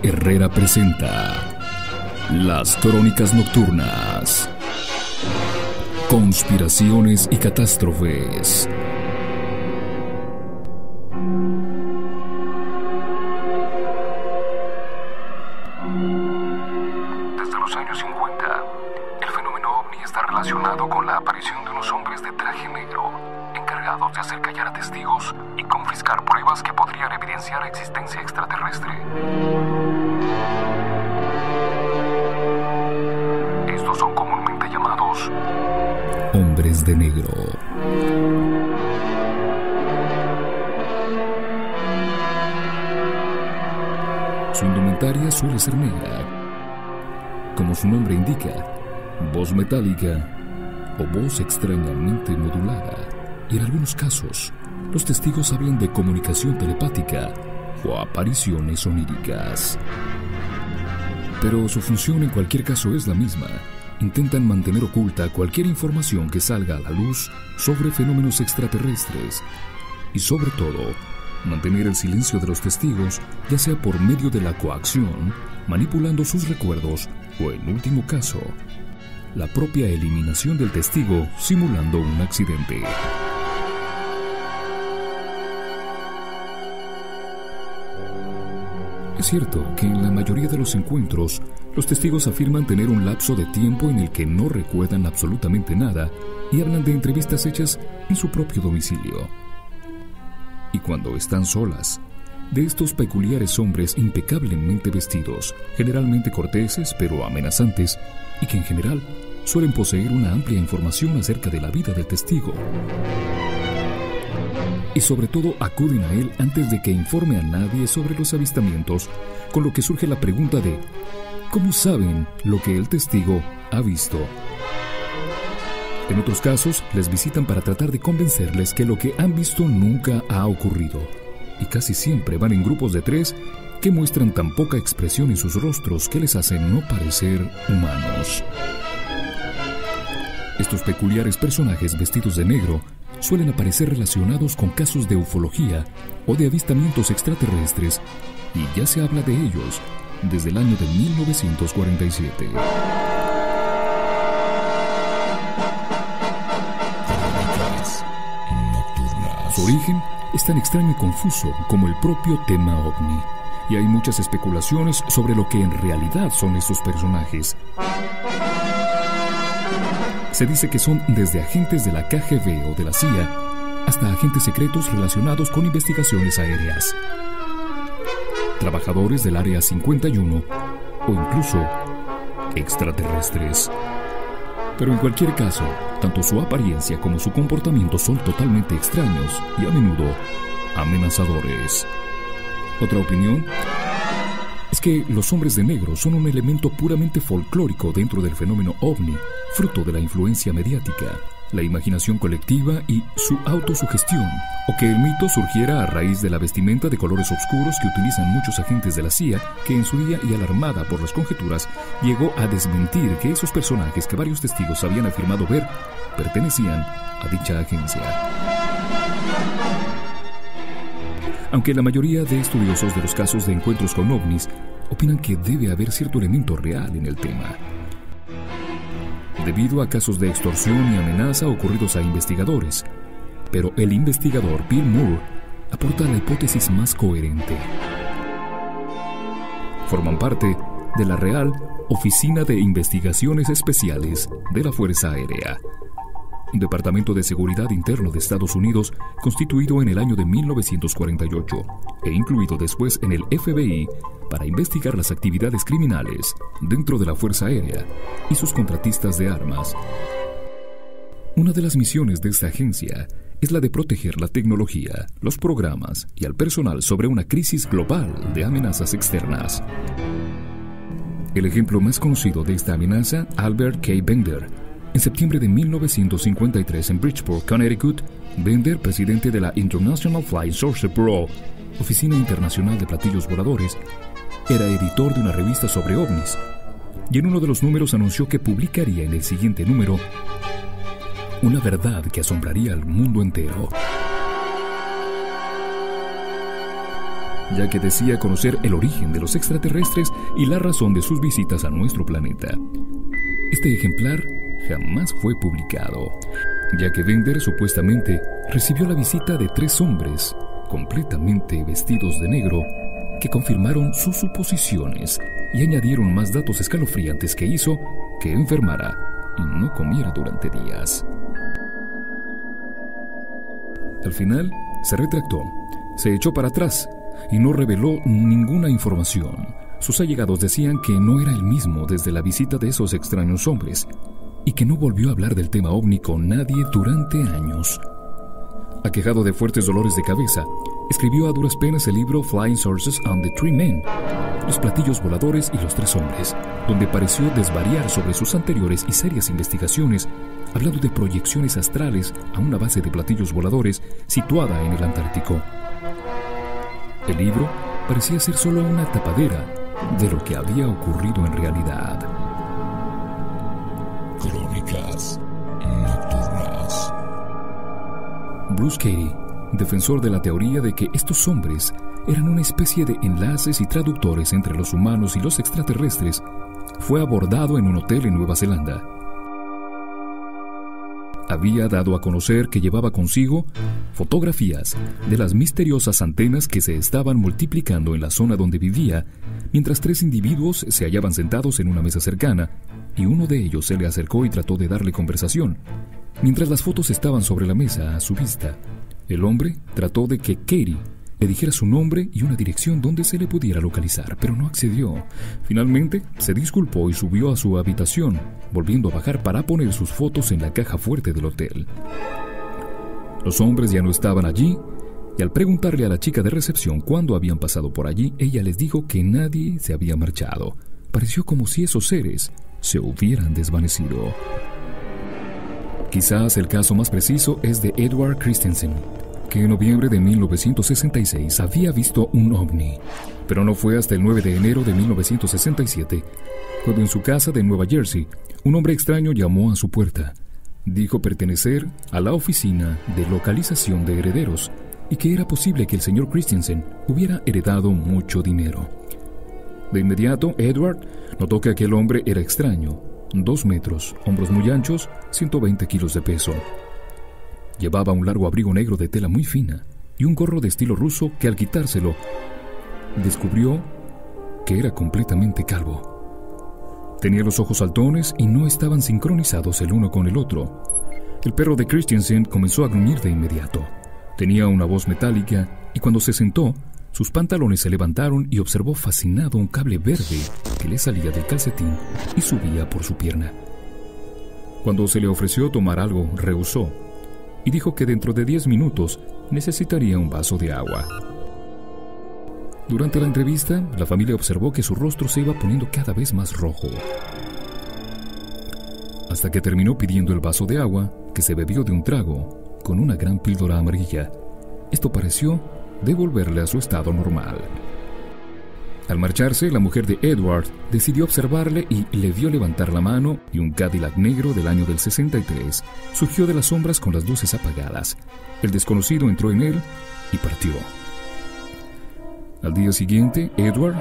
Herrera presenta Las Crónicas Nocturnas. Conspiraciones y catástrofes. Desde los años 50, el fenómeno ovni está relacionado con la aparición de unos hombres de traje negro, encargados de hacer callar a testigos y confiscar pruebas que podrían evidenciar existencia extraterrestre. Estos son comúnmente llamados hombres de negro. Su indumentaria suele ser negra, como su nombre indica, voz metálica o voz extrañamente modulada, y en algunos casos los testigos hablan de comunicación telepática o apariciones oníricas. Pero su función en cualquier caso es la misma: intentan mantener oculta cualquier información que salga a la luz sobre fenómenos extraterrestres y, sobre todo, mantener el silencio de los testigos, ya sea por medio de la coacción, manipulando sus recuerdos o, en último caso, la propia eliminación del testigo simulando un accidente. Es cierto que en la mayoría de los encuentros, los testigos afirman tener un lapso de tiempo en el que no recuerdan absolutamente nada y hablan de entrevistas hechas en su propio domicilio. Y cuando están solas, de estos peculiares hombres impecablemente vestidos, generalmente corteses pero amenazantes, y que en general suelen poseer una amplia información acerca de la vida del testigo. Y sobre todo acuden a él antes de que informe a nadie sobre los avistamientos, con lo que surge la pregunta de ¿cómo saben lo que el testigo ha visto? En otros casos, les visitan para tratar de convencerles que lo que han visto nunca ha ocurrido, y casi siempre van en grupos de 3 que muestran tan poca expresión en sus rostros que les hacen no parecer humanos. Estos peculiares personajes vestidos de negro suelen aparecer relacionados con casos de ufología o de avistamientos extraterrestres, y ya se habla de ellos desde el año de 1947. Su origen es tan extraño y confuso como el propio tema ovni, y hay muchas especulaciones sobre lo que en realidad son estos personajes. Se dice que son desde agentes de la KGB o de la CIA hasta agentes secretos relacionados con investigaciones aéreas, trabajadores del Área 51 o incluso extraterrestres. Pero en cualquier caso, tanto su apariencia como su comportamiento son totalmente extraños y a menudo amenazadores. ¿Otra opinión? Es que los hombres de negro son un elemento puramente folclórico dentro del fenómeno ovni, fruto de la influencia mediática, la imaginación colectiva y su autosugestión, o que el mito surgiera a raíz de la vestimenta de colores oscuros que utilizan muchos agentes de la CIA, que en su día, y alarmada por las conjeturas, llegó a desmentir que esos personajes que varios testigos habían afirmado ver pertenecían a dicha agencia. Aunque la mayoría de estudiosos de los casos de encuentros con ovnis opinan que debe haber cierto elemento real en el tema, debido a casos de extorsión y amenaza ocurridos a investigadores. Pero el investigador Bill Moore aporta la hipótesis más coherente. Forman parte de la Real Oficina de Investigaciones Especiales de la Fuerza Aérea, un departamento de seguridad interno de Estados Unidos constituido en el año de 1948 e incluido después en el FBI para investigar las actividades criminales dentro de la Fuerza Aérea y sus contratistas de armas. Una de las misiones de esta agencia es la de proteger la tecnología, los programas y al personal sobre una crisis global de amenazas externas. El ejemplo más conocido de esta amenaza, Albert K. Bender. En septiembre de 1953 en Bridgeport, Connecticut, Bender, presidente de la International Flight Saucer Bureau, Oficina Internacional de Platillos Voladores, era editor de una revista sobre ovnis, y en uno de los números anunció que publicaría en el siguiente número una verdad que asombraría al mundo entero. ya que decía conocer el origen de los extraterrestres y la razón de sus visitas a nuestro planeta. Este ejemplar jamás fue publicado, ya que Bender supuestamente recibió la visita de 3 hombres completamente vestidos de negro que confirmaron sus suposiciones y añadieron más datos escalofriantes que hizo que enfermara y no comiera durante días. Al final, se retractó, se echó para atrás y no reveló ninguna información. Sus allegados decían que no era el mismo desde la visita de esos extraños hombres y que no volvió a hablar del tema ovni con nadie durante años. Aquejado de fuertes dolores de cabeza, escribió a duras penas el libro Flying Saucers and the Three Men, Los platillos voladores y los 3 hombres, donde pareció desvariar sobre sus anteriores y serias investigaciones, hablando de proyecciones astrales a una base de platillos voladores situada en el Antártico. El libro parecía ser solo una tapadera de lo que había ocurrido en realidad. Crónicas Nocturnas. Bruce Cady, defensor de la teoría de que estos hombres eran una especie de enlaces y traductores entre los humanos y los extraterrestres, fue abordado en un hotel en Nueva Zelanda. Había dado a conocer que llevaba consigo fotografías de las misteriosas antenas que se estaban multiplicando en la zona donde vivía, mientras 3 individuos se hallaban sentados en una mesa cercana, y uno de ellos se le acercó y trató de darle conversación. Mientras las fotos estaban sobre la mesa a su vista, el hombre trató de que Cady le dijera su nombre y una dirección donde se le pudiera localizar, pero no accedió. Finalmente, se disculpó y subió a su habitación, volviendo a bajar para poner sus fotos en la caja fuerte del hotel. Los hombres ya no estaban allí, y al preguntarle a la chica de recepción cuándo habían pasado por allí, ella les dijo que nadie se había marchado. Pareció como si esos seres se hubieran desvanecido. Quizás el caso más preciso es de Edward Christensen, que en noviembre de 1966 había visto un ovni, pero no fue hasta el 9 de enero de 1967, cuando en su casa de Nueva Jersey, un hombre extraño llamó a su puerta. Dijo pertenecer a la oficina de localización de herederos y que era posible que el señor Christensen hubiera heredado mucho dinero. De inmediato, Edward notó que aquel hombre era extraño, 2 metros, hombros muy anchos, 120 kilos de peso. Llevaba un largo abrigo negro de tela muy fina y un gorro de estilo ruso que al quitárselo descubrió que era completamente calvo. Tenía los ojos saltones y no estaban sincronizados el uno con el otro. El perro de Christensen comenzó a gruñir de inmediato. Tenía una voz metálica y cuando se sentó, sus pantalones se levantaron y observó fascinado un cable verde que le salía del calcetín y subía por su pierna. Cuando se le ofreció tomar algo, rehusó y dijo que dentro de 10 minutos necesitaría un vaso de agua. Durante la entrevista, la familia observó que su rostro se iba poniendo cada vez más rojo, hasta que terminó pidiendo el vaso de agua, que se bebió de un trago, con una gran píldora amarilla. Esto pareció devolverle a su estado normal. Al marcharse, la mujer de Edward decidió observarle y le vio levantar la mano, y un Cadillac negro del año del 63 surgió de las sombras con las luces apagadas. El desconocido entró en él y partió. Al día siguiente, Edward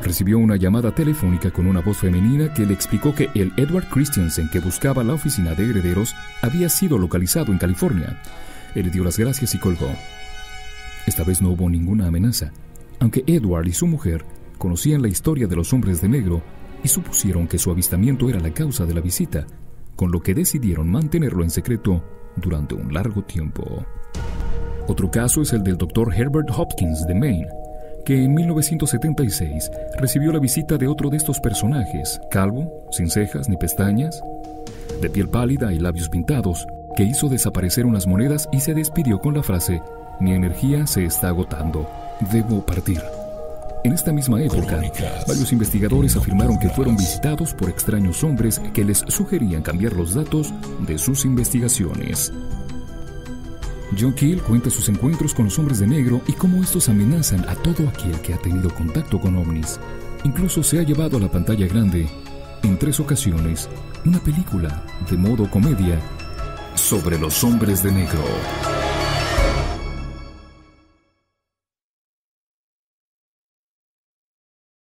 recibió una llamada telefónica con una voz femenina que le explicó que el Edward Christensen que buscaba la oficina de herederos había sido localizado en California. Él le dio las gracias y colgó. Esta vez no hubo ninguna amenaza, aunque Edward y su mujer conocían la historia de los hombres de negro y supusieron que su avistamiento era la causa de la visita, con lo que decidieron mantenerlo en secreto durante un largo tiempo. Otro caso es el del Dr. Herbert Hopkins de Maine, que en 1976 recibió la visita de otro de estos personajes, calvo, sin cejas ni pestañas, de piel pálida y labios pintados, que hizo desaparecer unas monedas y se despidió con la frase: «Mi energía se está agotando, debo partir». En esta misma época, varios investigadores afirmaron que fueron visitados por extraños hombres que les sugerían cambiar los datos de sus investigaciones. John Keel cuenta sus encuentros con los hombres de negro y cómo estos amenazan a todo aquel que ha tenido contacto con ovnis. Incluso se ha llevado a la pantalla grande, en 3 ocasiones, una película de modo comedia sobre los hombres de negro.